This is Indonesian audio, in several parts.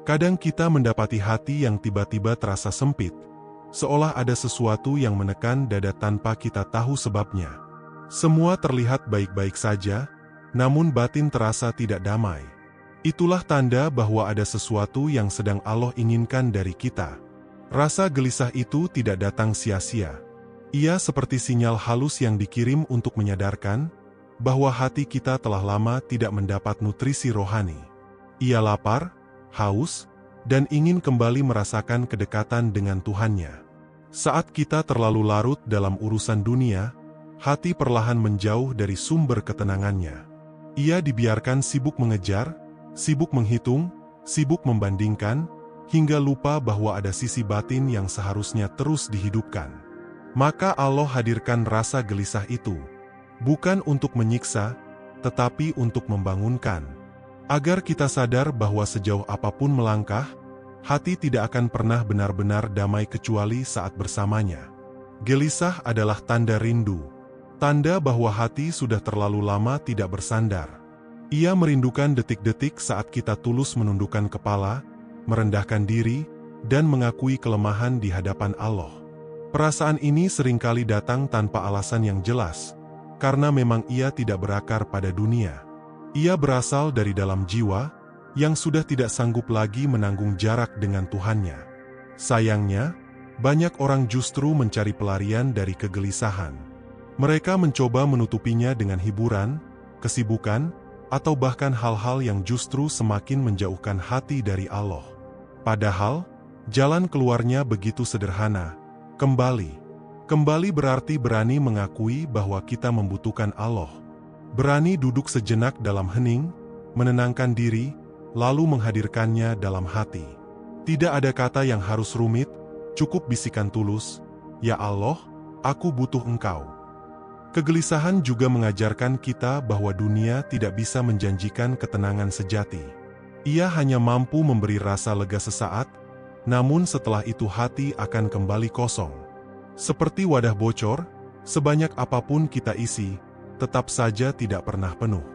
Kadang kita mendapati hati yang tiba-tiba terasa sempit, seolah ada sesuatu yang menekan dada tanpa kita tahu sebabnya. Semua terlihat baik-baik saja, namun batin terasa tidak damai. Itulah tanda bahwa ada sesuatu yang sedang Allah inginkan dari kita. Rasa gelisah itu tidak datang sia-sia. Ia seperti sinyal halus yang dikirim untuk menyadarkan bahwa hati kita telah lama tidak mendapat nutrisi rohani. Ia lapar, haus, dan ingin kembali merasakan kedekatan dengan Tuhannya. Saat kita terlalu larut dalam urusan dunia, hati perlahan menjauh dari sumber ketenangannya. Ia dibiarkan sibuk mengejar, sibuk menghitung, sibuk membandingkan, hingga lupa bahwa ada sisi batin yang seharusnya terus dihidupkan. Maka Allah hadirkan rasa gelisah itu, bukan untuk menyiksa, tetapi untuk membangunkan. Agar kita sadar bahwa sejauh apapun melangkah, hati tidak akan pernah benar-benar damai kecuali saat bersamanya. Gelisah adalah tanda rindu, tanda bahwa hati sudah terlalu lama tidak bersandar. Ia merindukan detik-detik saat kita tulus menundukkan kepala, merendahkan diri, dan mengakui kelemahan di hadapan Allah. Perasaan ini seringkali datang tanpa alasan yang jelas, karena memang ia tidak berakar pada dunia. Ia berasal dari dalam jiwa, yang sudah tidak sanggup lagi menanggung jarak dengan Tuhannya. Sayangnya, banyak orang justru mencari pelarian dari kegelisahan. Mereka mencoba menutupinya dengan hiburan, kesibukan, atau bahkan hal-hal yang justru semakin menjauhkan hati dari Allah. Padahal, jalan keluarnya begitu sederhana. Kembali berarti berani mengakui bahwa kita membutuhkan Allah. Berani duduk sejenak dalam hening, menenangkan diri, lalu menghadirkannya dalam hati. Tidak ada kata yang harus rumit, cukup bisikan tulus, "Ya Allah, aku butuh Engkau." Kegelisahan juga mengajarkan kita bahwa dunia tidak bisa menjanjikan ketenangan sejati. Ia hanya mampu memberi rasa lega sesaat, namun setelah itu hati akan kembali kosong. Seperti wadah bocor, sebanyak apapun kita isi, tetap saja tidak pernah penuh.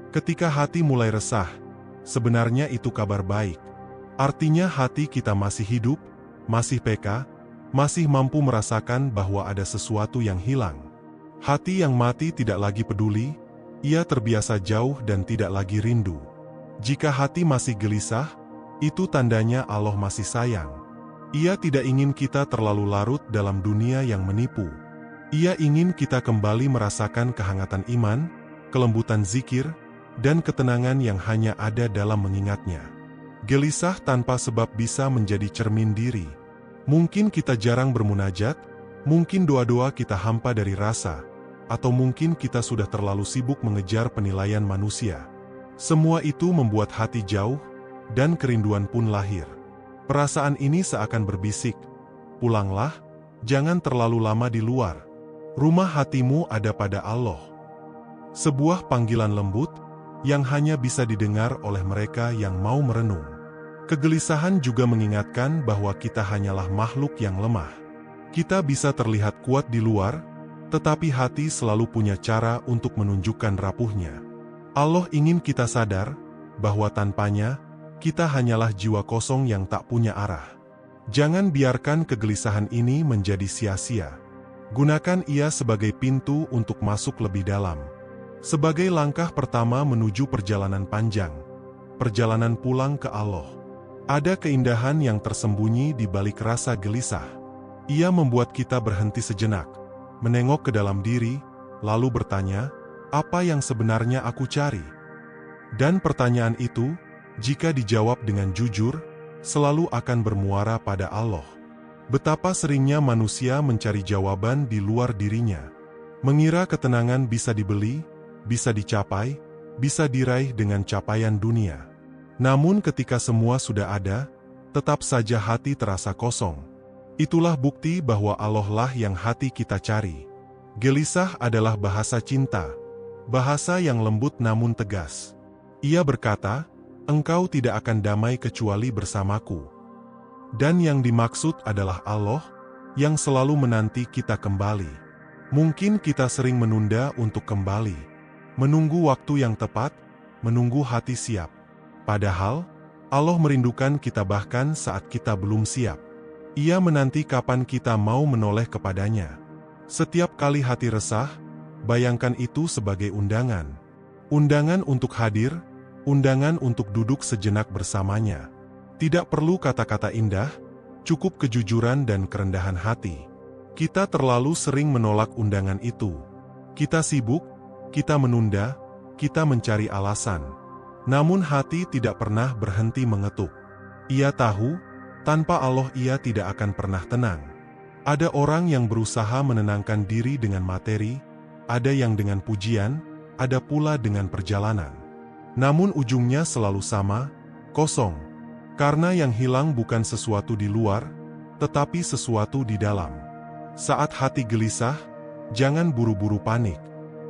Ketika hati mulai resah, sebenarnya itu kabar baik. Artinya hati kita masih hidup, masih peka, masih mampu merasakan bahwa ada sesuatu yang hilang. Hati yang mati tidak lagi peduli, ia terbiasa jauh dan tidak lagi rindu. Jika hati masih gelisah, itu tandanya Allah masih sayang. Ia tidak ingin kita terlalu larut dalam dunia yang menipu. Ia ingin kita kembali merasakan kehangatan iman, kelembutan zikir, dan ketenangan yang hanya ada dalam mengingatnya. Gelisah tanpa sebab bisa menjadi cermin diri. Mungkin kita jarang bermunajat, mungkin doa-doa kita hampa dari rasa, atau mungkin kita sudah terlalu sibuk mengejar penilaian manusia. Semua itu membuat hati jauh, dan kerinduan pun lahir. Perasaan ini seakan berbisik, "Pulanglah, jangan terlalu lama di luar. Rumah hatimu ada pada Allah." Sebuah panggilan lembut, yang hanya bisa didengar oleh mereka yang mau merenung. Kegelisahan juga mengingatkan bahwa kita hanyalah makhluk yang lemah. Kita bisa terlihat kuat di luar, tetapi hati selalu punya cara untuk menunjukkan rapuhnya. Allah ingin kita sadar bahwa tanpanya, kita hanyalah jiwa kosong yang tak punya arah. Jangan biarkan kegelisahan ini menjadi sia-sia. Gunakan ia sebagai pintu untuk masuk lebih dalam. Sebagai langkah pertama menuju perjalanan panjang, perjalanan pulang ke Allah. Ada keindahan yang tersembunyi di balik rasa gelisah. Ia membuat kita berhenti sejenak, menengok ke dalam diri, lalu bertanya, "Apa yang sebenarnya aku cari?" Dan pertanyaan itu, jika dijawab dengan jujur, selalu akan bermuara pada Allah. Betapa seringnya manusia mencari jawaban di luar dirinya. Mengira ketenangan bisa dibeli, bisa dicapai, bisa diraih dengan capaian dunia. Namun ketika semua sudah ada, tetap saja hati terasa kosong. Itulah bukti bahwa Allah lah yang hati kita cari. Gelisah adalah bahasa cinta, bahasa yang lembut namun tegas. Ia berkata, "Engkau tidak akan damai kecuali bersamaku." Dan yang dimaksud adalah Allah, yang selalu menanti kita kembali. Mungkin kita sering menunda untuk kembali. Menunggu waktu yang tepat, menunggu hati siap. Padahal, Allah merindukan kita bahkan saat kita belum siap. Ia menanti kapan kita mau menoleh kepadanya. Setiap kali hati resah, bayangkan itu sebagai undangan. Undangan untuk hadir, undangan untuk duduk sejenak bersamanya. Tidak perlu kata-kata indah, cukup kejujuran dan kerendahan hati. Kita terlalu sering menolak undangan itu. Kita sibuk, kita menunda, kita mencari alasan. Namun hati tidak pernah berhenti mengetuk. Ia tahu, tanpa Allah ia tidak akan pernah tenang. Ada orang yang berusaha menenangkan diri dengan materi, ada yang dengan pujian, ada pula dengan perjalanan. Namun ujungnya selalu sama, kosong. Karena yang hilang bukan sesuatu di luar, tetapi sesuatu di dalam. Saat hati gelisah, jangan buru-buru panik.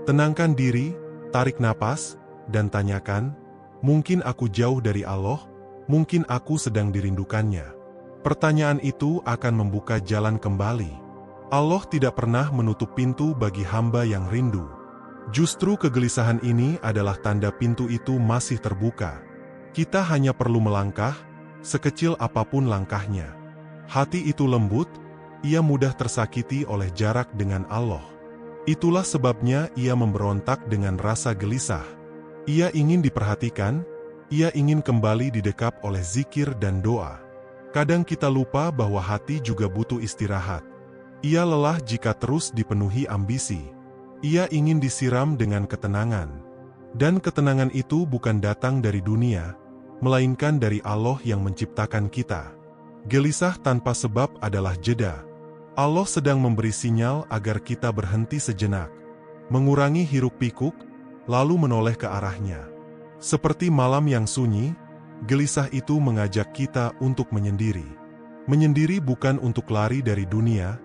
Tenangkan diri, tarik napas, dan tanyakan, mungkin aku jauh dari Allah, mungkin aku sedang dirindukannya. Pertanyaan itu akan membuka jalan kembali. Allah tidak pernah menutup pintu bagi hamba yang rindu. Justru kegelisahan ini adalah tanda pintu itu masih terbuka. Kita hanya perlu melangkah, sekecil apapun langkahnya. Hati itu lembut, ia mudah tersakiti oleh jarak dengan Allah. Itulah sebabnya ia memberontak dengan rasa gelisah. Ia ingin diperhatikan, ia ingin kembali didekap oleh zikir dan doa. Kadang kita lupa bahwa hati juga butuh istirahat. Ia lelah jika terus dipenuhi ambisi. Ia ingin disiram dengan ketenangan. Dan ketenangan itu bukan datang dari dunia, melainkan dari Allah yang menciptakan kita. Gelisah tanpa sebab adalah jeda. Allah sedang memberi sinyal agar kita berhenti sejenak, mengurangi hiruk-pikuk, lalu menoleh ke arahnya. Seperti malam yang sunyi, gelisah itu mengajak kita untuk menyendiri. Menyendiri bukan untuk lari dari dunia,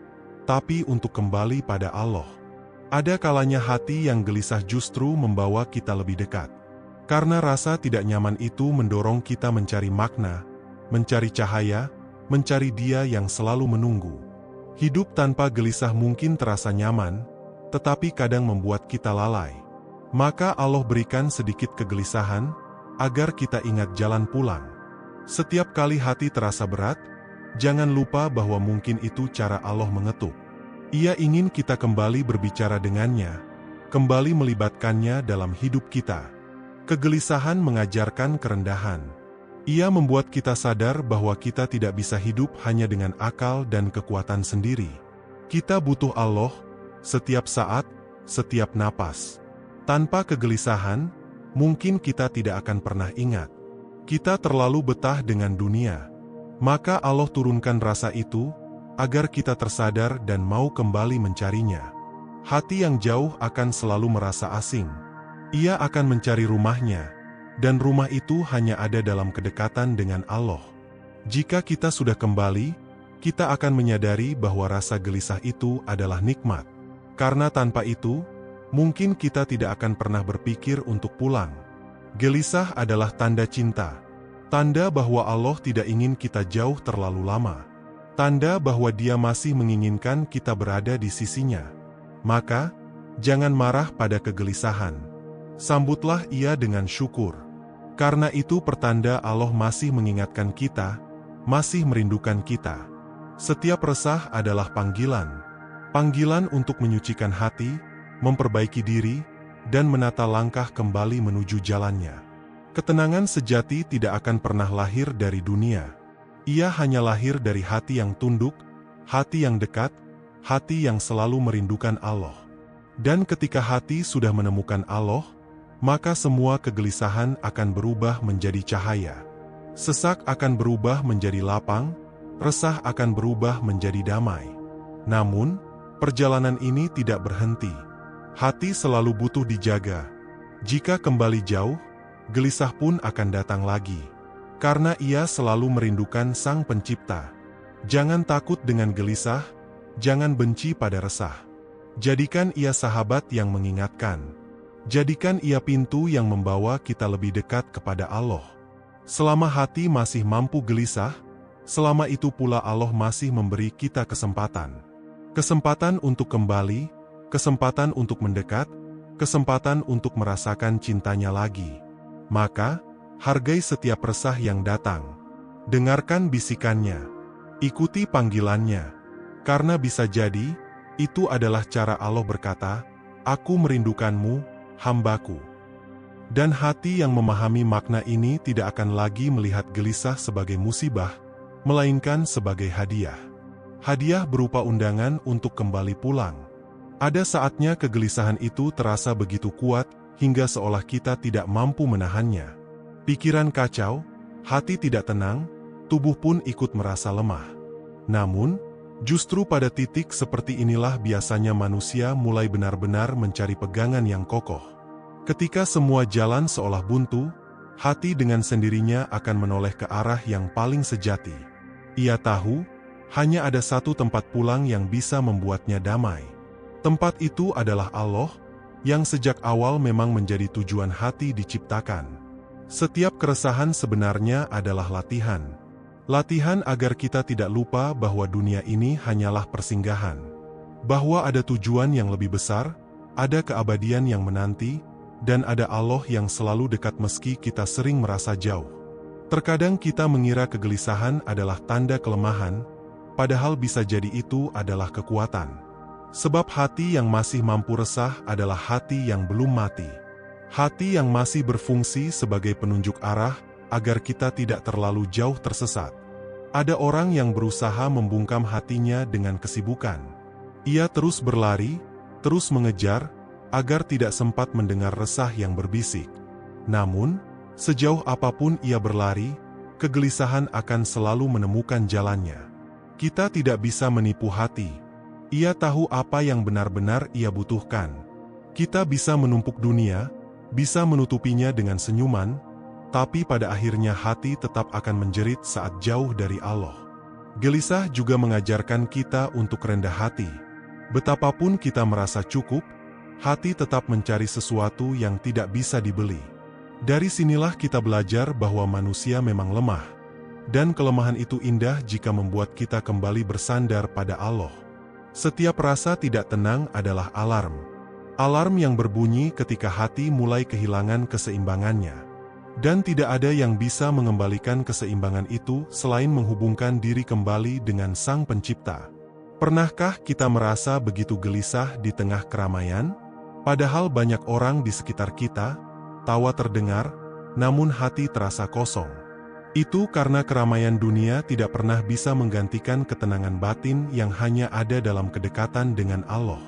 tapi untuk kembali pada Allah. Ada kalanya hati yang gelisah justru membawa kita lebih dekat. Karena rasa tidak nyaman itu mendorong kita mencari makna, mencari cahaya, mencari Dia yang selalu menunggu. Hidup tanpa gelisah mungkin terasa nyaman, tetapi kadang membuat kita lalai. Maka Allah berikan sedikit kegelisahan, agar kita ingat jalan pulang. Setiap kali hati terasa berat, jangan lupa bahwa mungkin itu cara Allah mengetuk. Ia ingin kita kembali berbicara dengannya, kembali melibatkannya dalam hidup kita. Kegelisahan mengajarkan kerendahan. Ia membuat kita sadar bahwa kita tidak bisa hidup hanya dengan akal dan kekuatan sendiri. Kita butuh Allah, setiap saat, setiap napas. Tanpa kegelisahan, mungkin kita tidak akan pernah ingat. Kita terlalu betah dengan dunia. Maka Allah turunkan rasa itu, agar kita tersadar dan mau kembali mencarinya. Hati yang jauh akan selalu merasa asing. Ia akan mencari rumahnya, dan rumah itu hanya ada dalam kedekatan dengan Allah. Jika kita sudah kembali, kita akan menyadari bahwa rasa gelisah itu adalah nikmat. Karena tanpa itu, mungkin kita tidak akan pernah berpikir untuk pulang. Gelisah adalah tanda cinta. Tanda bahwa Allah tidak ingin kita jauh terlalu lama. Tanda bahwa Dia masih menginginkan kita berada di sisinya. Maka, jangan marah pada kegelisahan. Sambutlah ia dengan syukur. Karena itu pertanda Allah masih mengingatkan kita, masih merindukan kita. Setiap resah adalah panggilan. Panggilan untuk menyucikan hati, memperbaiki diri, dan menata langkah kembali menuju jalannya. Ketenangan sejati tidak akan pernah lahir dari dunia. Ia hanya lahir dari hati yang tunduk, hati yang dekat, hati yang selalu merindukan Allah. Dan ketika hati sudah menemukan Allah, maka semua kegelisahan akan berubah menjadi cahaya. Sesak akan berubah menjadi lapang, resah akan berubah menjadi damai. Namun, perjalanan ini tidak berhenti. Hati selalu butuh dijaga. Jika kembali jauh, gelisah pun akan datang lagi. Karena ia selalu merindukan Sang Pencipta. Jangan takut dengan gelisah, jangan benci pada resah. Jadikan ia sahabat yang mengingatkan. Jadikan ia pintu yang membawa kita lebih dekat kepada Allah. Selama hati masih mampu gelisah, selama itu pula Allah masih memberi kita kesempatan. Kesempatan untuk kembali, kesempatan untuk mendekat, kesempatan untuk merasakan cintanya lagi. Maka, Hargai setiap resah yang datang. Dengarkan bisikannya. Ikuti panggilannya. Karena bisa jadi, itu adalah cara Allah berkata, "Aku merindukanmu, hambaku." Dan hati yang memahami makna ini tidak akan lagi melihat gelisah sebagai musibah, melainkan sebagai hadiah. Hadiah berupa undangan untuk kembali pulang. Ada saatnya kegelisahan itu terasa begitu kuat, hingga seolah kita tidak mampu menahannya. Pikiran kacau, hati tidak tenang, tubuh pun ikut merasa lemah. Namun, justru pada titik seperti inilah biasanya manusia mulai benar-benar mencari pegangan yang kokoh. Ketika semua jalan seolah buntu, hati dengan sendirinya akan menoleh ke arah yang paling sejati. Ia tahu, hanya ada satu tempat pulang yang bisa membuatnya damai. Tempat itu adalah Allah, yang sejak awal memang menjadi tujuan hati diciptakan. Setiap keresahan sebenarnya adalah latihan. Latihan agar kita tidak lupa bahwa dunia ini hanyalah persinggahan. Bahwa ada tujuan yang lebih besar, ada keabadian yang menanti, dan ada Allah yang selalu dekat meski kita sering merasa jauh. Terkadang kita mengira kegelisahan adalah tanda kelemahan, padahal bisa jadi itu adalah kekuatan. Sebab hati yang masih mampu resah adalah hati yang belum mati. Hati yang masih berfungsi sebagai penunjuk arah, agar kita tidak terlalu jauh tersesat. Ada orang yang berusaha membungkam hatinya dengan kesibukan. Ia terus berlari, terus mengejar, agar tidak sempat mendengar resah yang berbisik. Namun, sejauh apapun ia berlari, kegelisahan akan selalu menemukan jalannya. Kita tidak bisa menipu hati. Ia tahu apa yang benar-benar ia butuhkan. Kita bisa menumpuk dunia, bisa menutupinya dengan senyuman, tapi pada akhirnya hati tetap akan menjerit saat jauh dari Allah. Gelisah juga mengajarkan kita untuk rendah hati. Betapapun kita merasa cukup, hati tetap mencari sesuatu yang tidak bisa dibeli. Dari sinilah kita belajar bahwa manusia memang lemah. Dan kelemahan itu indah jika membuat kita kembali bersandar pada Allah. Setiap rasa tidak tenang adalah alarm. Alarm yang berbunyi ketika hati mulai kehilangan keseimbangannya. Dan tidak ada yang bisa mengembalikan keseimbangan itu selain menghubungkan diri kembali dengan Sang Pencipta. Pernahkah kita merasa begitu gelisah di tengah keramaian? Padahal banyak orang di sekitar kita, tawa terdengar, namun hati terasa kosong. Itu karena keramaian dunia tidak pernah bisa menggantikan ketenangan batin yang hanya ada dalam kedekatan dengan Allah.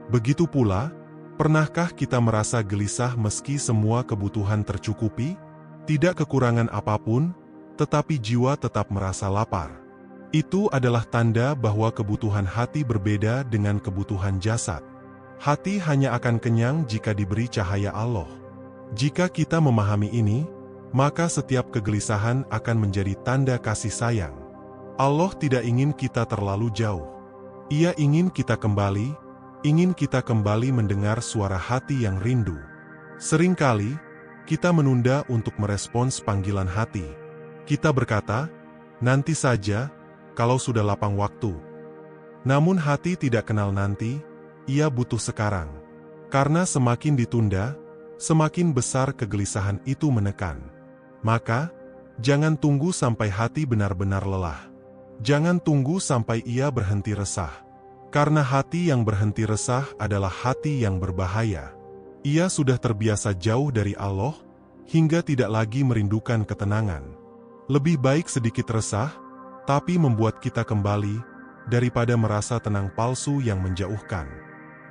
Begitu pula, pernahkah kita merasa gelisah meski semua kebutuhan tercukupi? Tidak kekurangan apapun, tetapi jiwa tetap merasa lapar. Itu adalah tanda bahwa kebutuhan hati berbeda dengan kebutuhan jasad. Hati hanya akan kenyang jika diberi cahaya Allah. Jika kita memahami ini, maka setiap kegelisahan akan menjadi tanda kasih sayang. Allah tidak ingin kita terlalu jauh. Ia ingin kita kembali mendengar suara hati yang rindu. Seringkali, kita menunda untuk merespons panggilan hati. Kita berkata, "Nanti saja, kalau sudah lapang waktu." Namun hati tidak kenal nanti, ia butuh sekarang. Karena semakin ditunda, semakin besar kegelisahan itu menekan. Maka, jangan tunggu sampai hati benar-benar lelah. Jangan tunggu sampai ia berhenti resah. Karena hati yang berhenti resah adalah hati yang berbahaya. Ia sudah terbiasa jauh dari Allah, hingga tidak lagi merindukan ketenangan. Lebih baik sedikit resah, tapi membuat kita kembali, daripada merasa tenang palsu yang menjauhkan.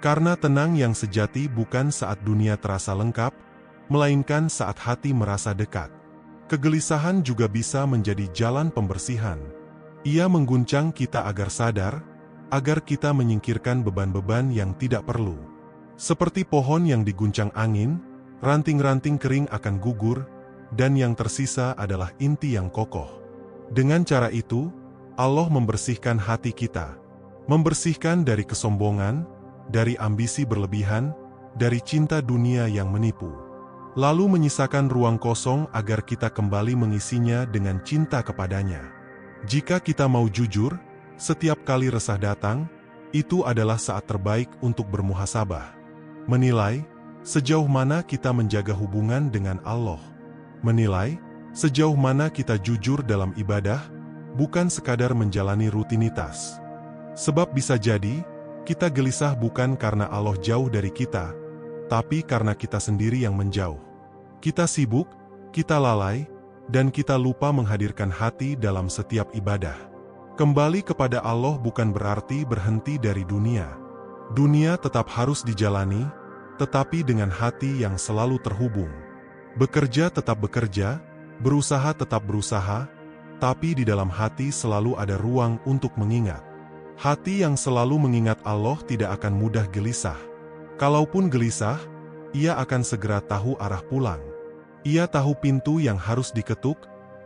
Karena tenang yang sejati bukan saat dunia terasa lengkap, melainkan saat hati merasa dekat. Kegelisahan juga bisa menjadi jalan pembersihan. Ia mengguncang kita agar sadar, agar kita menyingkirkan beban-beban yang tidak perlu. Seperti pohon yang diguncang angin, ranting-ranting kering akan gugur, dan yang tersisa adalah inti yang kokoh. Dengan cara itu, Allah membersihkan hati kita. Membersihkan dari kesombongan, dari ambisi berlebihan, dari cinta dunia yang menipu. Lalu menyisakan ruang kosong agar kita kembali mengisinya dengan cinta kepadanya. Jika kita mau jujur, setiap kali resah datang, itu adalah saat terbaik untuk bermuhasabah. Menilai, sejauh mana kita menjaga hubungan dengan Allah. menilai sejauh mana kita jujur dalam ibadah, bukan sekadar menjalani rutinitas. Sebab bisa jadi, kita gelisah bukan karena Allah jauh dari kita, tapi karena kita sendiri yang menjauh. Kita sibuk, kita lalai, dan kita lupa menghadirkan hati dalam setiap ibadah. Kembali kepada Allah bukan berarti berhenti dari dunia. Dunia tetap harus dijalani, tetapi dengan hati yang selalu terhubung. Bekerja tetap bekerja, berusaha tetap berusaha, tapi di dalam hati selalu ada ruang untuk mengingat. Hati yang selalu mengingat Allah tidak akan mudah gelisah. Kalaupun gelisah, ia akan segera tahu arah pulang. Ia tahu pintu yang harus diketuk,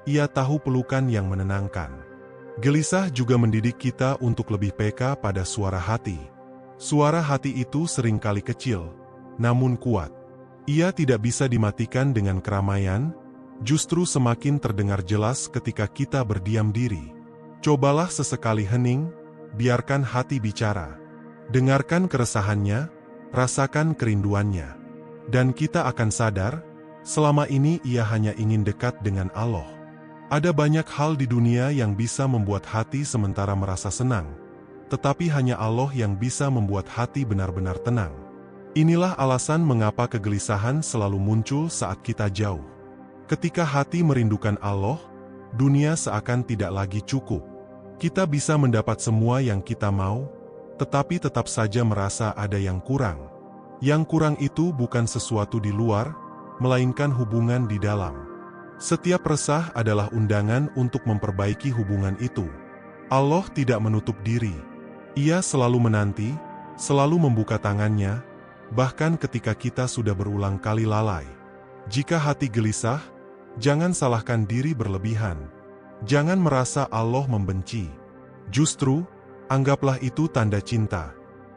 ia tahu pelukan yang menenangkan. Gelisah juga mendidik kita untuk lebih peka pada suara hati. Suara hati itu seringkali kecil, namun kuat. Ia tidak bisa dimatikan dengan keramaian, justru semakin terdengar jelas ketika kita berdiam diri. Cobalah sesekali hening, biarkan hati bicara. Dengarkan keresahannya, rasakan kerinduannya. Dan kita akan sadar, selama ini ia hanya ingin dekat dengan Allah. Ada banyak hal di dunia yang bisa membuat hati sementara merasa senang, tetapi hanya Allah yang bisa membuat hati benar-benar tenang. Inilah alasan mengapa kegelisahan selalu muncul saat kita jauh. Ketika hati merindukan Allah, dunia seakan tidak lagi cukup. Kita bisa mendapat semua yang kita mau, tetapi tetap saja merasa ada yang kurang. Yang kurang itu bukan sesuatu di luar, melainkan hubungan di dalam. Setiap resah adalah undangan untuk memperbaiki hubungan itu. Allah tidak menutup diri. Ia selalu menanti, selalu membuka tangannya, bahkan ketika kita sudah berulang kali lalai. Jika hati gelisah, jangan salahkan diri berlebihan. Jangan merasa Allah membenci. Justru, anggaplah itu tanda cinta.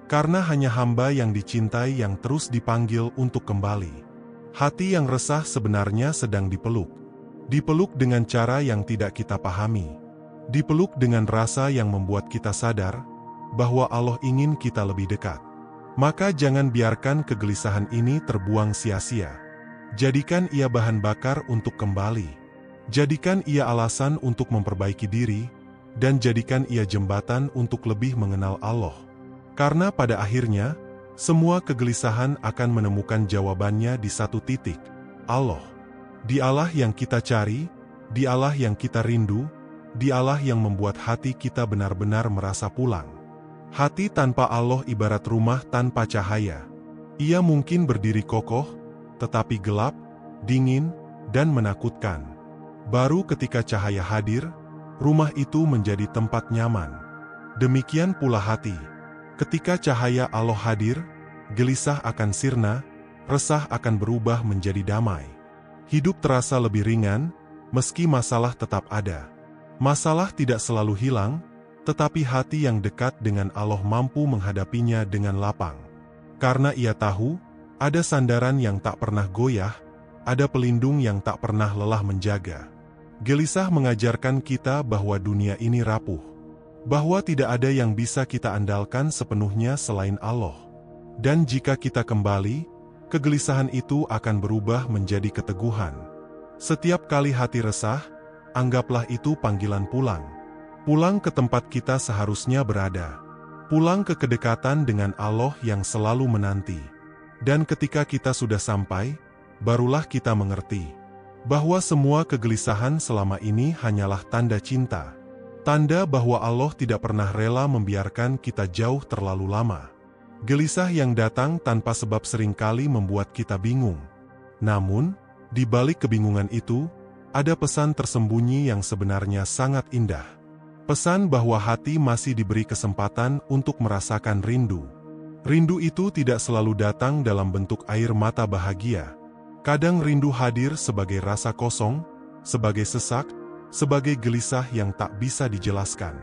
Karena hanya hamba yang dicintai yang terus dipanggil untuk kembali. Hati yang resah sebenarnya sedang dipeluk. Dipeluk dengan cara yang tidak kita pahami. Dipeluk dengan rasa yang membuat kita sadar bahwa Allah ingin kita lebih dekat. Maka jangan biarkan kegelisahan ini terbuang sia-sia. Jadikan ia bahan bakar untuk kembali. Jadikan ia alasan untuk memperbaiki diri, dan jadikan ia jembatan untuk lebih mengenal Allah. Karena pada akhirnya, semua kegelisahan akan menemukan jawabannya di satu titik, Allah. Di Allah yang kita cari, di Allah yang kita rindu, di Allah yang membuat hati kita benar-benar merasa pulang. Hati tanpa Allah ibarat rumah tanpa cahaya. Ia mungkin berdiri kokoh, tetapi gelap, dingin, dan menakutkan. Baru ketika cahaya hadir, rumah itu menjadi tempat nyaman. Demikian pula hati. Ketika cahaya Allah hadir, gelisah akan sirna, resah akan berubah menjadi damai. Hidup terasa lebih ringan, meski masalah tetap ada. Masalah tidak selalu hilang, tetapi hati yang dekat dengan Allah mampu menghadapinya dengan lapang. Karena ia tahu, ada sandaran yang tak pernah goyah, ada pelindung yang tak pernah lelah menjaga. Gelisah mengajarkan kita bahwa dunia ini rapuh. Bahwa tidak ada yang bisa kita andalkan sepenuhnya selain Allah. Dan jika kita kembali, kegelisahan itu akan berubah menjadi keteguhan. Setiap kali hati resah, anggaplah itu panggilan pulang. Pulang ke tempat kita seharusnya berada. Pulang ke kedekatan dengan Allah yang selalu menanti. Dan ketika kita sudah sampai, barulah kita mengerti bahwa semua kegelisahan selama ini hanyalah tanda cinta. Tanda bahwa Allah tidak pernah rela membiarkan kita jauh terlalu lama. Gelisah yang datang tanpa sebab seringkali membuat kita bingung. Namun, di balik kebingungan itu, ada pesan tersembunyi yang sebenarnya sangat indah. Pesan bahwa hati masih diberi kesempatan untuk merasakan rindu. Rindu itu tidak selalu datang dalam bentuk air mata bahagia. Kadang rindu hadir sebagai rasa kosong, sebagai sesak, sebagai gelisah yang tak bisa dijelaskan.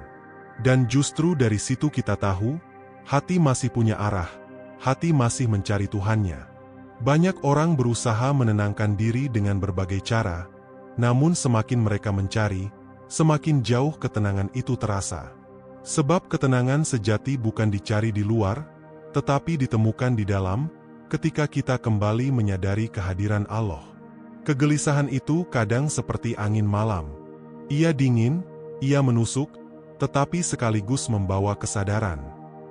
Dan justru dari situ kita tahu, hati masih punya arah, hati masih mencari Tuhannya. Banyak orang berusaha menenangkan diri dengan berbagai cara, namun semakin mereka mencari, semakin jauh ketenangan itu terasa. Sebab ketenangan sejati bukan dicari di luar, tetapi ditemukan di dalam, ketika kita kembali menyadari kehadiran Allah. Kegelisahan itu kadang seperti angin malam. Ia dingin, ia menusuk, tetapi sekaligus membawa kesadaran.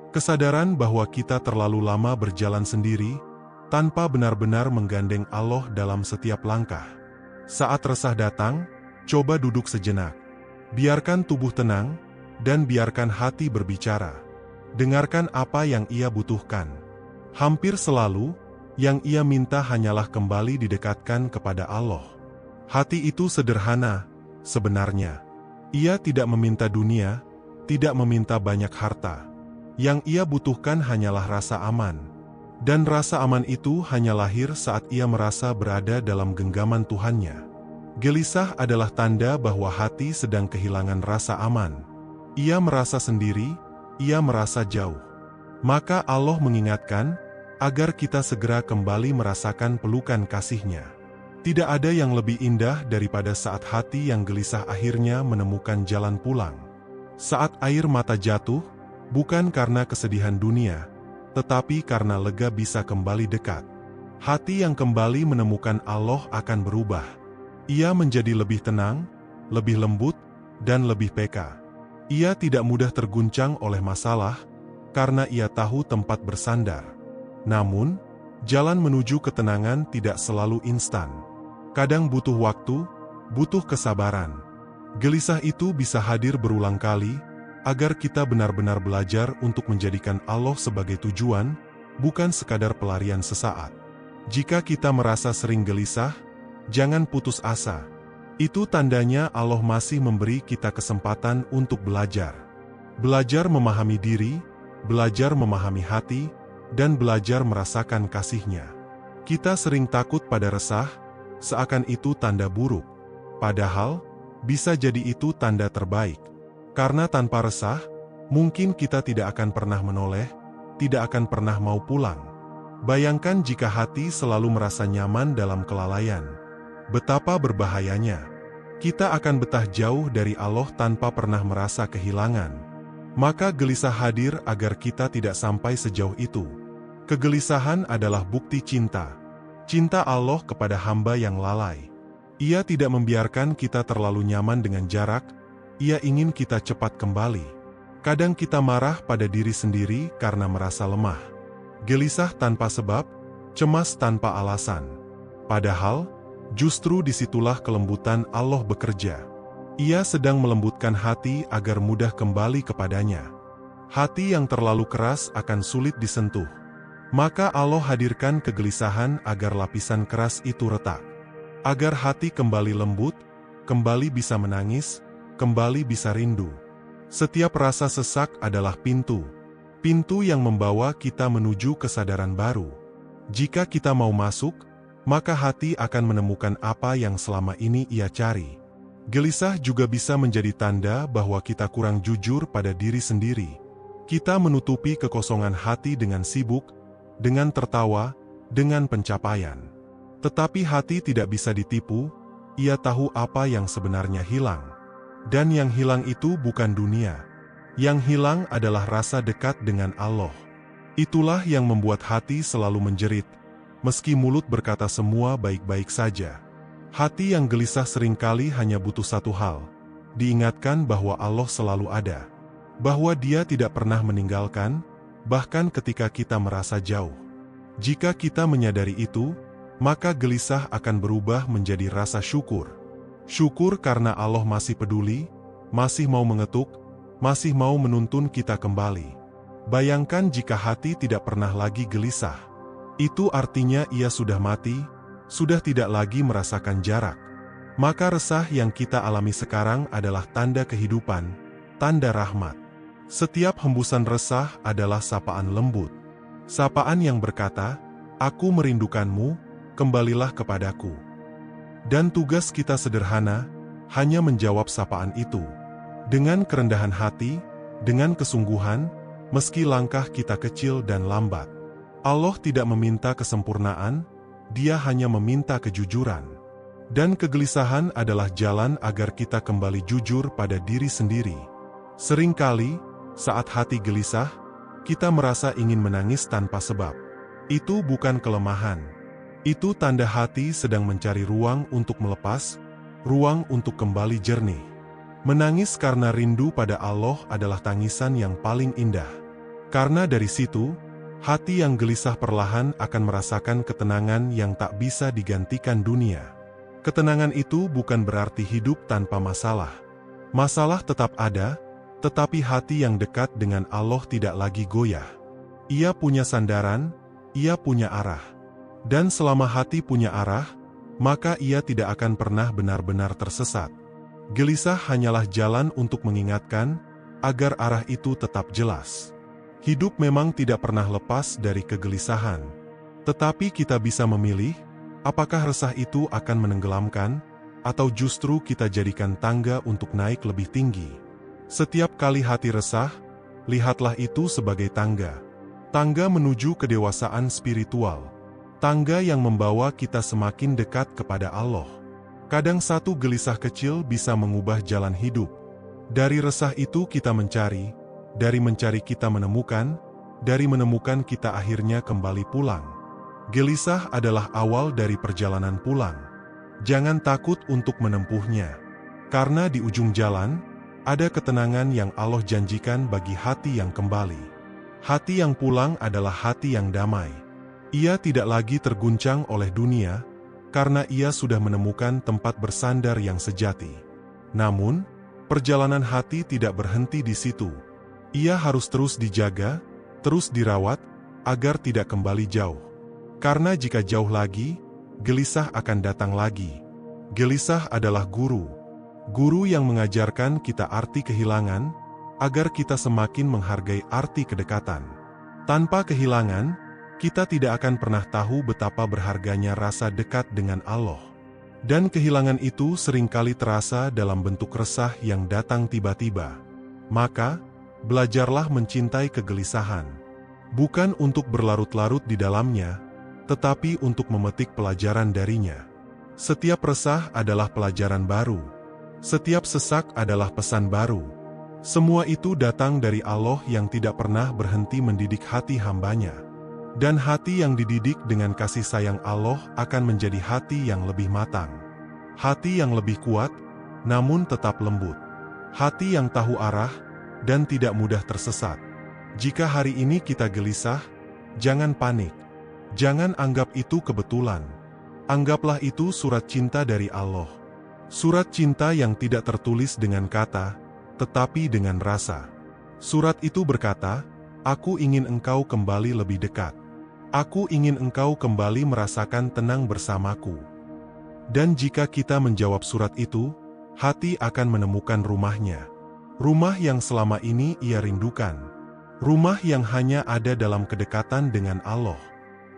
Kesadaran bahwa kita terlalu lama berjalan sendiri, tanpa benar-benar menggandeng Allah dalam setiap langkah. Saat resah datang, coba duduk sejenak. Biarkan tubuh tenang, dan biarkan hati berbicara. Dengarkan apa yang ia butuhkan. Hampir selalu, yang ia minta hanyalah kembali didekatkan kepada Allah. Hati itu sederhana, sebenarnya. Ia tidak meminta dunia, tidak meminta banyak harta. Yang ia butuhkan hanyalah rasa aman. Dan rasa aman itu hanya lahir saat ia merasa berada dalam genggaman Tuhannya. Gelisah adalah tanda bahwa hati sedang kehilangan rasa aman. Ia merasa sendiri, ia merasa jauh. Maka Allah mengingatkan, agar kita segera kembali merasakan pelukan kasih-Nya. Tidak ada yang lebih indah daripada saat hati yang gelisah akhirnya menemukan jalan pulang. Saat air mata jatuh, bukan karena kesedihan dunia, tetapi karena lega bisa kembali dekat. Hati yang kembali menemukan Allah akan berubah. Ia menjadi lebih tenang, lebih lembut, dan lebih peka. Ia tidak mudah terguncang oleh masalah, karena ia tahu tempat bersandar. Namun, jalan menuju ketenangan tidak selalu instan. Kadang butuh waktu, butuh kesabaran. Gelisah itu bisa hadir berulang kali, agar kita benar-benar belajar untuk menjadikan Allah sebagai tujuan, bukan sekadar pelarian sesaat. Jika kita merasa sering gelisah, jangan putus asa. Itu tandanya Allah masih memberi kita kesempatan untuk belajar. Belajar memahami diri, belajar memahami hati, dan belajar merasakan kasih-Nya. Kita sering takut pada resah, seakan itu tanda buruk. Padahal, bisa jadi itu tanda terbaik. Karena tanpa resah, mungkin kita tidak akan pernah menoleh, tidak akan pernah mau pulang. Bayangkan jika hati selalu merasa nyaman dalam kelalaian. Betapa berbahayanya. Kita akan betah jauh dari Allah tanpa pernah merasa kehilangan. Maka gelisah hadir agar kita tidak sampai sejauh itu. Kegelisahan adalah bukti cinta. Cinta Allah kepada hamba yang lalai. Ia tidak membiarkan kita terlalu nyaman dengan jarak, Ia ingin kita cepat kembali. Kadang kita marah pada diri sendiri karena merasa lemah. Gelisah tanpa sebab, cemas tanpa alasan. Padahal, justru disitulah kelembutan Allah bekerja. Ia sedang melembutkan hati agar mudah kembali kepadanya. Hati yang terlalu keras akan sulit disentuh. Maka Allah hadirkan kegelisahan agar lapisan keras itu retak. Agar hati kembali lembut, kembali bisa menangis, kembali bisa rindu. Setiap rasa sesak adalah pintu. Pintu yang membawa kita menuju kesadaran baru. Jika kita mau masuk, maka hati akan menemukan apa yang selama ini ia cari. Gelisah juga bisa menjadi tanda bahwa kita kurang jujur pada diri sendiri. Kita menutupi kekosongan hati dengan sibuk, dengan tertawa, dengan pencapaian. Tetapi hati tidak bisa ditipu, ia tahu apa yang sebenarnya hilang. Dan yang hilang itu bukan dunia. Yang hilang adalah rasa dekat dengan Allah. Itulah yang membuat hati selalu menjerit, meski mulut berkata semua baik-baik saja. Hati yang gelisah seringkali hanya butuh satu hal, diingatkan bahwa Allah selalu ada. Bahwa Dia tidak pernah meninggalkan, bahkan ketika kita merasa jauh. Jika kita menyadari itu, maka gelisah akan berubah menjadi rasa syukur. Syukur karena Allah masih peduli, masih mau mengetuk, masih mau menuntun kita kembali. Bayangkan jika hati tidak pernah lagi gelisah. Itu artinya ia sudah mati, sudah tidak lagi merasakan jarak. Maka resah yang kita alami sekarang adalah tanda kehidupan, tanda rahmat. Setiap hembusan resah adalah sapaan lembut. Sapaan yang berkata, "Aku merindukanmu, kembalilah kepadaku." Dan tugas kita sederhana, hanya menjawab sapaan itu. Dengan kerendahan hati, dengan kesungguhan, meski langkah kita kecil dan lambat. Allah tidak meminta kesempurnaan, Dia hanya meminta kejujuran. Dan kegelisahan adalah jalan agar kita kembali jujur pada diri sendiri. Seringkali, saat hati gelisah, kita merasa ingin menangis tanpa sebab. Itu bukan kelemahan. Itu tanda hati sedang mencari ruang untuk melepas, ruang untuk kembali jernih. Menangis karena rindu pada Allah adalah tangisan yang paling indah. Karena dari situ, hati yang gelisah perlahan akan merasakan ketenangan yang tak bisa digantikan dunia. Ketenangan itu bukan berarti hidup tanpa masalah. Masalah tetap ada, tetapi hati yang dekat dengan Allah tidak lagi goyah. Ia punya sandaran, ia punya arah. Dan selama hati punya arah, maka ia tidak akan pernah benar-benar tersesat. Gelisah hanyalah jalan untuk mengingatkan, agar arah itu tetap jelas. Hidup memang tidak pernah lepas dari kegelisahan. Tetapi kita bisa memilih, apakah resah itu akan menenggelamkan, atau justru kita jadikan tangga untuk naik lebih tinggi. Setiap kali hati resah, lihatlah itu sebagai tangga. Tangga menuju kedewasaan spiritual. Tangga yang membawa kita semakin dekat kepada Allah. Kadang satu gelisah kecil bisa mengubah jalan hidup. Dari resah itu kita mencari, dari mencari kita menemukan, dari menemukan kita akhirnya kembali pulang. Gelisah adalah awal dari perjalanan pulang. Jangan takut untuk menempuhnya. Karena di ujung jalan, ada ketenangan yang Allah janjikan bagi hati yang kembali. Hati yang pulang adalah hati yang damai. Ia tidak lagi terguncang oleh dunia, karena ia sudah menemukan tempat bersandar yang sejati. Namun, perjalanan hati tidak berhenti di situ. Ia harus terus dijaga, terus dirawat, agar tidak kembali jauh. Karena jika jauh lagi, gelisah akan datang lagi. Gelisah adalah guru. Guru yang mengajarkan kita arti kehilangan, agar kita semakin menghargai arti kedekatan. Tanpa kehilangan, kita tidak akan pernah tahu betapa berharganya rasa dekat dengan Allah. Dan kehilangan itu seringkali terasa dalam bentuk resah yang datang tiba-tiba. Maka, belajarlah mencintai kegelisahan. Bukan untuk berlarut-larut di dalamnya, tetapi untuk memetik pelajaran darinya. Setiap resah adalah pelajaran baru. Setiap sesak adalah pesan baru. Semua itu datang dari Allah yang tidak pernah berhenti mendidik hati hambanya. Dan hati yang dididik dengan kasih sayang Allah akan menjadi hati yang lebih matang. Hati yang lebih kuat, namun tetap lembut. Hati yang tahu arah, dan tidak mudah tersesat. Jika hari ini kita gelisah, jangan panik. Jangan anggap itu kebetulan. Anggaplah itu surat cinta dari Allah. Surat cinta yang tidak tertulis dengan kata, tetapi dengan rasa. Surat itu berkata, "Aku ingin engkau kembali lebih dekat. Aku ingin engkau kembali merasakan tenang bersamaku." Dan jika kita menjawab surat itu, hati akan menemukan rumahnya. Rumah yang selama ini ia rindukan. Rumah yang hanya ada dalam kedekatan dengan Allah.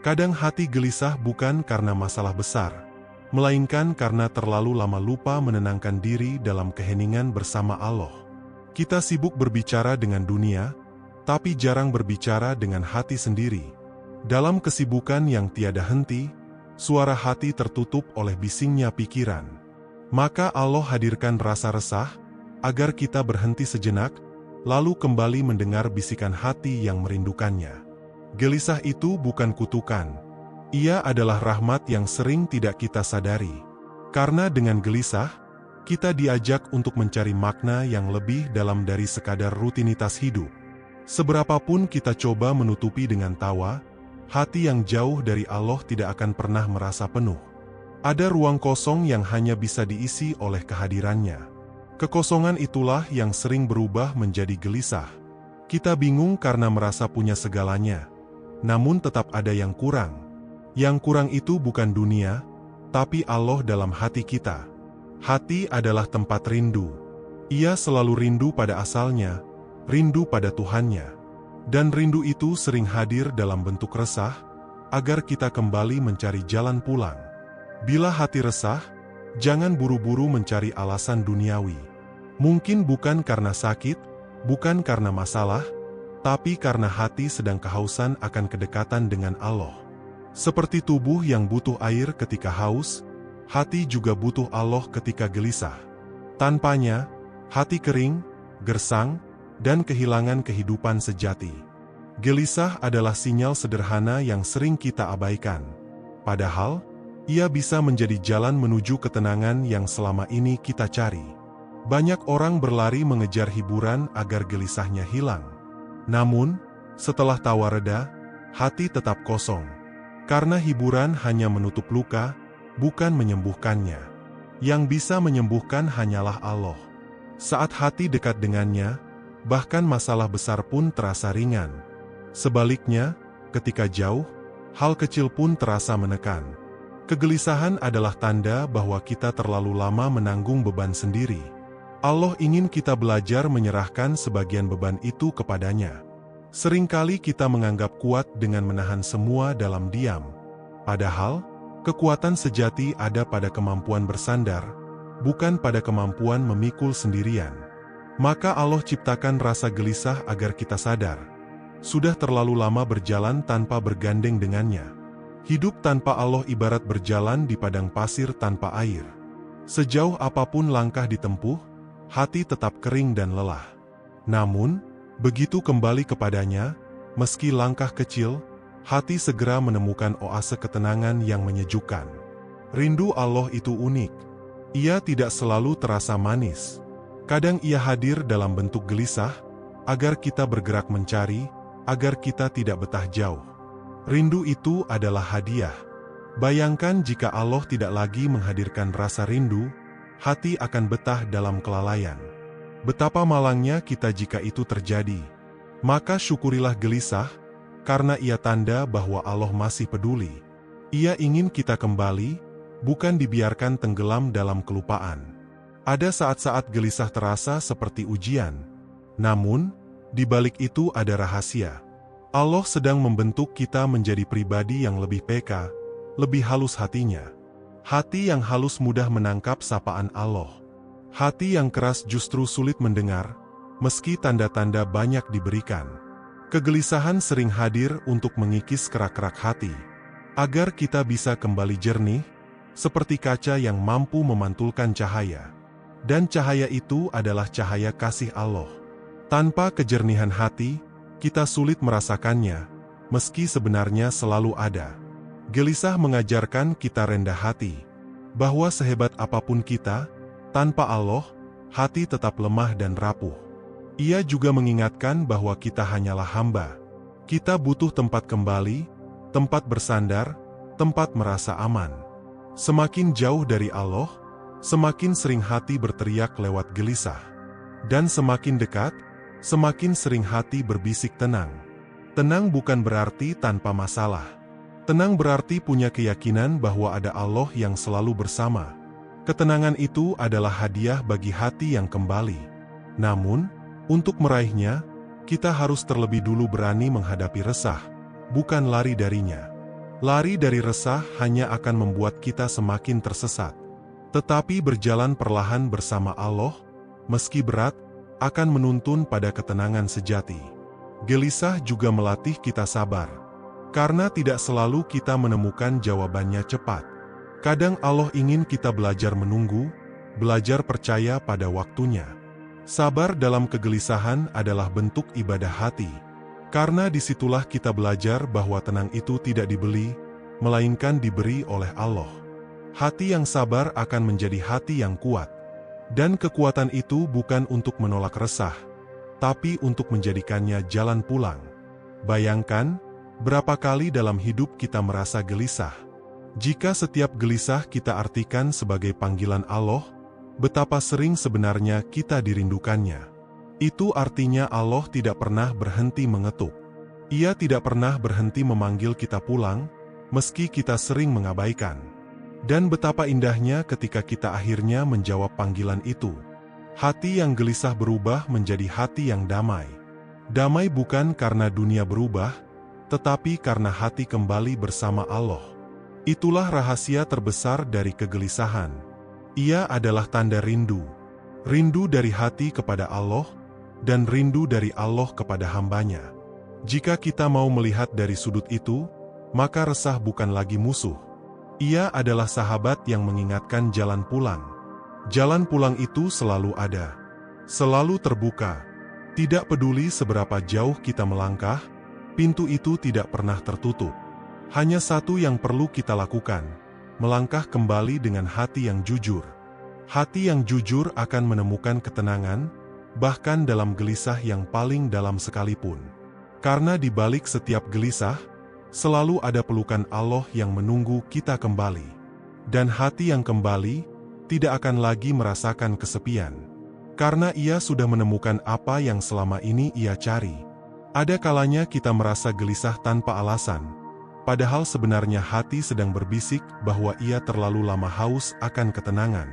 Kadang hati gelisah bukan karena masalah besar, melainkan karena terlalu lama lupa menenangkan diri dalam keheningan bersama Allah. Kita sibuk berbicara dengan dunia, tapi jarang berbicara dengan hati sendiri. Dalam kesibukan yang tiada henti, suara hati tertutup oleh bisingnya pikiran. Maka Allah hadirkan rasa resah, agar kita berhenti sejenak, lalu kembali mendengar bisikan hati yang merindukannya. Gelisah itu bukan kutukan. Ia adalah rahmat yang sering tidak kita sadari. Karena dengan gelisah, kita diajak untuk mencari makna yang lebih dalam dari sekadar rutinitas hidup. Seberapapun kita coba menutupi dengan tawa, hati yang jauh dari Allah tidak akan pernah merasa penuh. Ada ruang kosong yang hanya bisa diisi oleh kehadirannya. Kekosongan itulah yang sering berubah menjadi gelisah. Kita bingung karena merasa punya segalanya, namun tetap ada yang kurang. Yang kurang itu bukan dunia, tapi Allah dalam hati kita. Hati adalah tempat rindu. Ia selalu rindu pada asalnya, rindu pada Tuhannya. Dan rindu itu sering hadir dalam bentuk resah, agar kita kembali mencari jalan pulang. Bila hati resah, jangan buru-buru mencari alasan duniawi. Mungkin bukan karena sakit, bukan karena masalah, tapi karena hati sedang kehausan akan kedekatan dengan Allah. Seperti tubuh yang butuh air ketika haus, hati juga butuh Allah ketika gelisah. Tanpanya, hati kering, gersang, dan kehilangan kehidupan sejati. Gelisah adalah sinyal sederhana yang sering kita abaikan. Padahal, ia bisa menjadi jalan menuju ketenangan yang selama ini kita cari. Banyak orang berlari mengejar hiburan agar gelisahnya hilang. Namun, setelah tawa reda, hati tetap kosong. Karena hiburan hanya menutup luka, bukan menyembuhkannya. Yang bisa menyembuhkan hanyalah Allah. Saat hati dekat dengannya, bahkan masalah besar pun terasa ringan. Sebaliknya, ketika jauh, hal kecil pun terasa menekan. Kegelisahan adalah tanda bahwa kita terlalu lama menanggung beban sendiri. Allah ingin kita belajar menyerahkan sebagian beban itu kepadanya. Seringkali kita menganggap kuat dengan menahan semua dalam diam. Padahal, kekuatan sejati ada pada kemampuan bersandar, bukan pada kemampuan memikul sendirian. Maka Allah ciptakan rasa gelisah agar kita sadar. Sudah terlalu lama berjalan tanpa bergandeng dengannya. Hidup tanpa Allah ibarat berjalan di padang pasir tanpa air. Sejauh apapun langkah ditempuh, hati tetap kering dan lelah. Namun, begitu kembali kepadanya, meski langkah kecil, hati segera menemukan oase ketenangan yang menyejukkan. Rindu Allah itu unik. Ia tidak selalu terasa manis. Kadang ia hadir dalam bentuk gelisah, agar kita bergerak mencari, agar kita tidak betah jauh. Rindu itu adalah hadiah. Bayangkan jika Allah tidak lagi menghadirkan rasa rindu, hati akan betah dalam kelalaian. Betapa malangnya kita jika itu terjadi. Maka syukurilah gelisah, karena ia tanda bahwa Allah masih peduli. Ia ingin kita kembali, bukan dibiarkan tenggelam dalam kelupaan. Ada saat-saat gelisah terasa seperti ujian. Namun, di balik itu ada rahasia. Allah sedang membentuk kita menjadi pribadi yang lebih peka, lebih halus hatinya. Hati yang halus mudah menangkap sapaan Allah. Hati yang keras justru sulit mendengar, meski tanda-tanda banyak diberikan. Kegelisahan sering hadir untuk mengikis kerak-kerak hati, agar kita bisa kembali jernih, seperti kaca yang mampu memantulkan cahaya. Dan cahaya itu adalah cahaya kasih Allah. Tanpa kejernihan hati, kita sulit merasakannya, meski sebenarnya selalu ada. Gelisah mengajarkan kita rendah hati, bahwa sehebat apapun kita, tanpa Allah, hati tetap lemah dan rapuh. Ia juga mengingatkan bahwa kita hanyalah hamba. Kita butuh tempat kembali, tempat bersandar, tempat merasa aman. Semakin jauh dari Allah, semakin sering hati berteriak lewat gelisah. Dan semakin dekat, semakin sering hati berbisik tenang. Tenang bukan berarti tanpa masalah. Tenang berarti punya keyakinan bahwa ada Allah yang selalu bersama. Ketenangan itu adalah hadiah bagi hati yang kembali. Namun, untuk meraihnya, kita harus terlebih dulu berani menghadapi resah, bukan lari darinya. Lari dari resah hanya akan membuat kita semakin tersesat. Tetapi berjalan perlahan bersama Allah, meski berat, akan menuntun pada ketenangan sejati. Gelisah juga melatih kita sabar. Karena tidak selalu kita menemukan jawabannya cepat. Kadang Allah ingin kita belajar menunggu, belajar percaya pada waktunya. Sabar dalam kegelisahan adalah bentuk ibadah hati. Karena disitulah kita belajar bahwa tenang itu tidak dibeli, melainkan diberi oleh Allah. Hati yang sabar akan menjadi hati yang kuat. Dan kekuatan itu bukan untuk menolak resah, tapi untuk menjadikannya jalan pulang. Bayangkan, berapa kali dalam hidup kita merasa gelisah. Jika setiap gelisah kita artikan sebagai panggilan Allah, betapa sering sebenarnya kita dirindukannya. Itu artinya Allah tidak pernah berhenti mengetuk. Ia tidak pernah berhenti memanggil kita pulang, meski kita sering mengabaikan. Dan betapa indahnya ketika kita akhirnya menjawab panggilan itu. Hati yang gelisah berubah menjadi hati yang damai. Damai bukan karena dunia berubah, tetapi karena hati kembali bersama Allah. Itulah rahasia terbesar dari kegelisahan. Ia adalah tanda rindu. Rindu dari hati kepada Allah, dan rindu dari Allah kepada hambanya. Jika kita mau melihat dari sudut itu, maka resah bukan lagi musuh. Ia adalah sahabat yang mengingatkan jalan pulang. Jalan pulang itu selalu ada, selalu terbuka. Tidak peduli seberapa jauh kita melangkah, pintu itu tidak pernah tertutup. Hanya satu yang perlu kita lakukan, melangkah kembali dengan hati yang jujur. Hati yang jujur akan menemukan ketenangan, bahkan dalam gelisah yang paling dalam sekalipun. Karena di balik setiap gelisah, selalu ada pelukan Allah yang menunggu kita kembali. Dan hati yang kembali, tidak akan lagi merasakan kesepian. Karena ia sudah menemukan apa yang selama ini ia cari. Ada kalanya kita merasa gelisah tanpa alasan, padahal sebenarnya hati sedang berbisik bahwa ia terlalu lama haus akan ketenangan.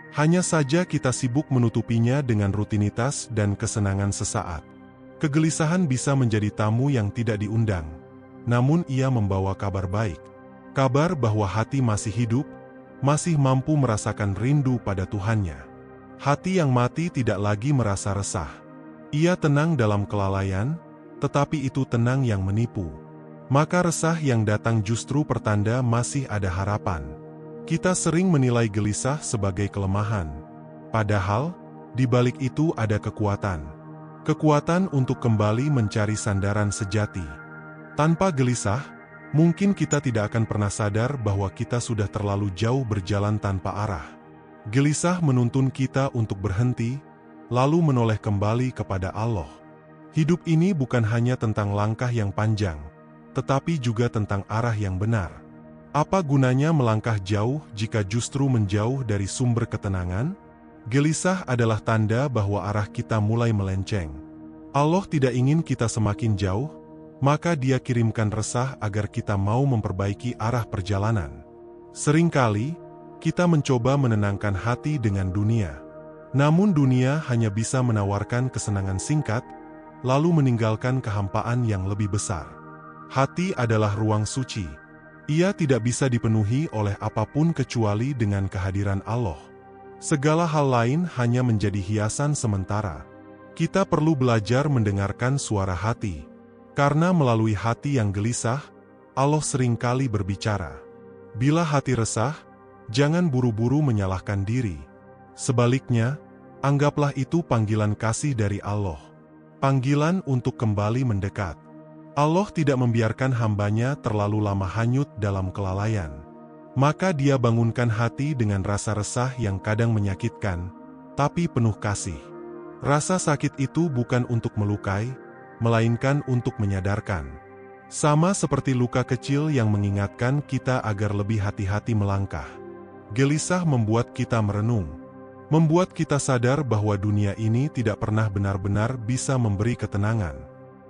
Hanya saja kita sibuk menutupinya dengan rutinitas dan kesenangan sesaat. Kegelisahan bisa menjadi tamu yang tidak diundang, namun ia membawa kabar baik. Kabar bahwa hati masih hidup, masih mampu merasakan rindu pada Tuhannya. Hati yang mati tidak lagi merasa resah. Ia tenang dalam kelalaian, tetapi itu tenang yang menipu. Maka resah yang datang justru pertanda masih ada harapan. Kita sering menilai gelisah sebagai kelemahan. Padahal, di balik itu ada kekuatan. Kekuatan untuk kembali mencari sandaran sejati. Tanpa gelisah, mungkin kita tidak akan pernah sadar bahwa kita sudah terlalu jauh berjalan tanpa arah. Gelisah menuntun kita untuk berhenti, lalu menoleh kembali kepada Allah. Hidup ini bukan hanya tentang langkah yang panjang, tetapi juga tentang arah yang benar. Apa gunanya melangkah jauh jika justru menjauh dari sumber ketenangan? Gelisah adalah tanda bahwa arah kita mulai melenceng. Allah tidak ingin kita semakin jauh, maka Dia kirimkan resah agar kita mau memperbaiki arah perjalanan. Seringkali, kita mencoba menenangkan hati dengan dunia. Namun dunia hanya bisa menawarkan kesenangan singkat, lalu meninggalkan kehampaan yang lebih besar. Hati adalah ruang suci. Ia tidak bisa dipenuhi oleh apapun kecuali dengan kehadiran Allah. Segala hal lain hanya menjadi hiasan sementara. Kita perlu belajar mendengarkan suara hati. Karena melalui hati yang gelisah, Allah seringkali berbicara. Bila hati resah, jangan buru-buru menyalahkan diri. Sebaliknya, anggaplah itu panggilan kasih dari Allah. Panggilan untuk kembali mendekat. Allah tidak membiarkan hambanya terlalu lama hanyut dalam kelalaian. Maka Dia bangunkan hati dengan rasa resah yang kadang menyakitkan, tapi penuh kasih. Rasa sakit itu bukan untuk melukai, melainkan untuk menyadarkan. Sama seperti luka kecil yang mengingatkan kita agar lebih hati-hati melangkah. Gelisah membuat kita merenung, membuat kita sadar bahwa dunia ini tidak pernah benar-benar bisa memberi ketenangan.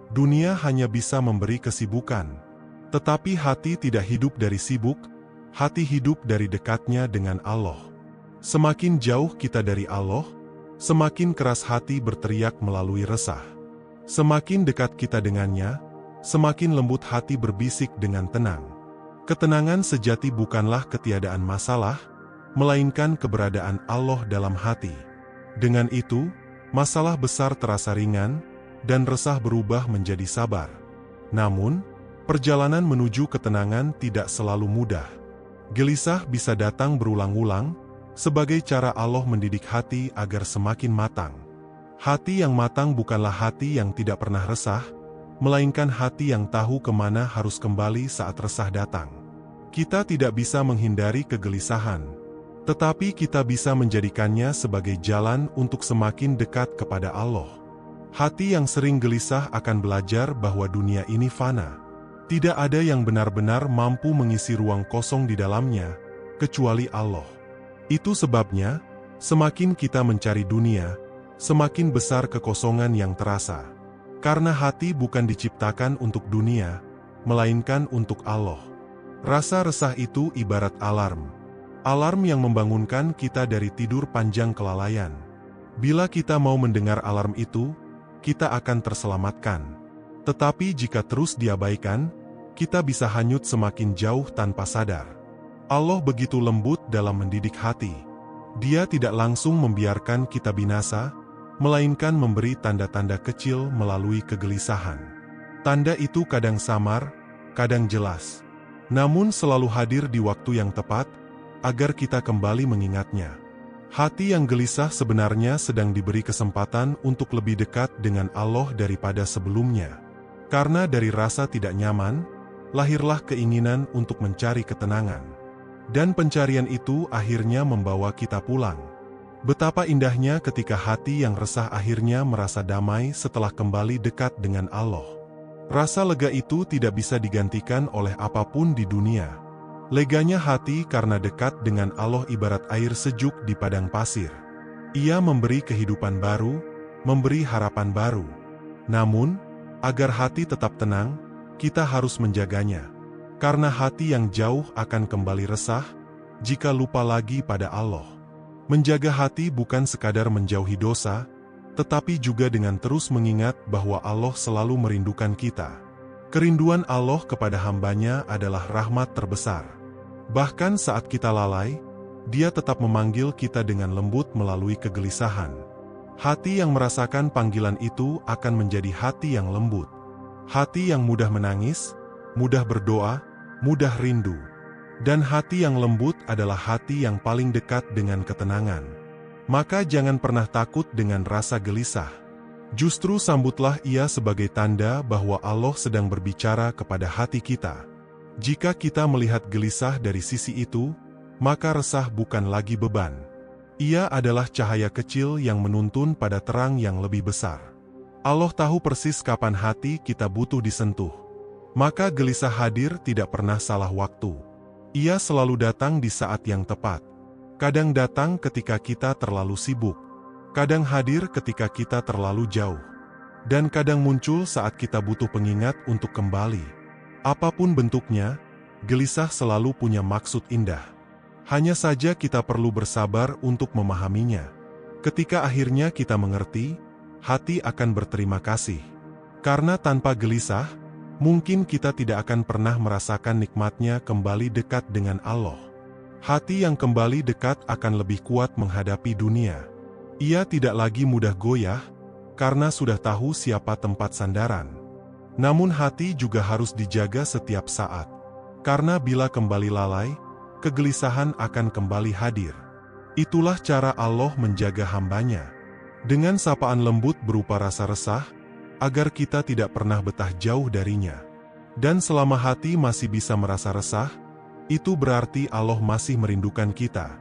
Dunia hanya bisa memberi kesibukan. Tetapi hati tidak hidup dari sibuk, hati hidup dari dekatnya dengan Allah. Semakin jauh kita dari Allah, semakin keras hati berteriak melalui resah. Semakin dekat kita dengannya, semakin lembut hati berbisik dengan tenang. Ketenangan sejati bukanlah ketiadaan masalah, melainkan keberadaan Allah dalam hati. Dengan itu, masalah besar terasa ringan, dan resah berubah menjadi sabar. Namun, perjalanan menuju ketenangan tidak selalu mudah. Gelisah bisa datang berulang-ulang, sebagai cara Allah mendidik hati agar semakin matang. Hati yang matang bukanlah hati yang tidak pernah resah, melainkan hati yang tahu kemana harus kembali saat resah datang. Kita tidak bisa menghindari kegelisahan, tetapi kita bisa menjadikannya sebagai jalan untuk semakin dekat kepada Allah. Hati yang sering gelisah akan belajar bahwa dunia ini fana. Tidak ada yang benar-benar mampu mengisi ruang kosong di dalamnya, kecuali Allah. Itu sebabnya, semakin kita mencari dunia, semakin besar kekosongan yang terasa. Karena hati bukan diciptakan untuk dunia, melainkan untuk Allah. Rasa resah itu ibarat alarm. Alarm yang membangunkan kita dari tidur panjang kelalaian. Bila kita mau mendengar alarm itu, kita akan terselamatkan. Tetapi jika terus diabaikan, kita bisa hanyut semakin jauh tanpa sadar. Allah begitu lembut dalam mendidik hati. Dia tidak langsung membiarkan kita binasa, melainkan memberi tanda-tanda kecil melalui kegelisahan. Tanda itu kadang samar, kadang jelas. Namun selalu hadir di waktu yang tepat, agar kita kembali mengingatnya. Hati yang gelisah sebenarnya sedang diberi kesempatan untuk lebih dekat dengan Allah daripada sebelumnya. Karena dari rasa tidak nyaman, lahirlah keinginan untuk mencari ketenangan. Dan pencarian itu akhirnya membawa kita pulang. Betapa indahnya ketika hati yang resah akhirnya merasa damai setelah kembali dekat dengan Allah. Rasa lega itu tidak bisa digantikan oleh apapun di dunia. Leganya hati karena dekat dengan Allah ibarat air sejuk di padang pasir. Ia memberi kehidupan baru, memberi harapan baru. Namun, agar hati tetap tenang, kita harus menjaganya. Karena hati yang jauh akan kembali resah, jika lupa lagi pada Allah. Menjaga hati bukan sekadar menjauhi dosa, tetapi juga dengan terus mengingat bahwa Allah selalu merindukan kita. Kerinduan Allah kepada hamba-Nya adalah rahmat terbesar. Bahkan saat kita lalai, Dia tetap memanggil kita dengan lembut melalui kegelisahan. Hati yang merasakan panggilan itu akan menjadi hati yang lembut. Hati yang mudah menangis, mudah berdoa, mudah rindu. Dan hati yang lembut adalah hati yang paling dekat dengan ketenangan. Maka jangan pernah takut dengan rasa gelisah. Justru sambutlah ia sebagai tanda bahwa Allah sedang berbicara kepada hati kita. Jika kita melihat gelisah dari sisi itu, maka resah bukan lagi beban. Ia adalah cahaya kecil yang menuntun pada terang yang lebih besar. Allah tahu persis kapan hati kita butuh disentuh. Maka gelisah hadir tidak pernah salah waktu. Ia selalu datang di saat yang tepat. Kadang datang ketika kita terlalu sibuk. Kadang hadir ketika kita terlalu jauh. Dan kadang muncul saat kita butuh pengingat untuk kembali. Apapun bentuknya, gelisah selalu punya maksud indah. Hanya saja kita perlu bersabar untuk memahaminya. Ketika akhirnya kita mengerti, hati akan berterima kasih. Karena tanpa gelisah, mungkin kita tidak akan pernah merasakan nikmatnya kembali dekat dengan Allah. Hati yang kembali dekat akan lebih kuat menghadapi dunia. Ia tidak lagi mudah goyah, karena sudah tahu siapa tempat sandaran. Namun hati juga harus dijaga setiap saat. Karena bila kembali lalai, kegelisahan akan kembali hadir. Itulah cara Allah menjaga hamba-Nya. Dengan sapaan lembut berupa rasa resah, agar kita tidak pernah betah jauh darinya. Dan selama hati masih bisa merasa resah, itu berarti Allah masih merindukan kita.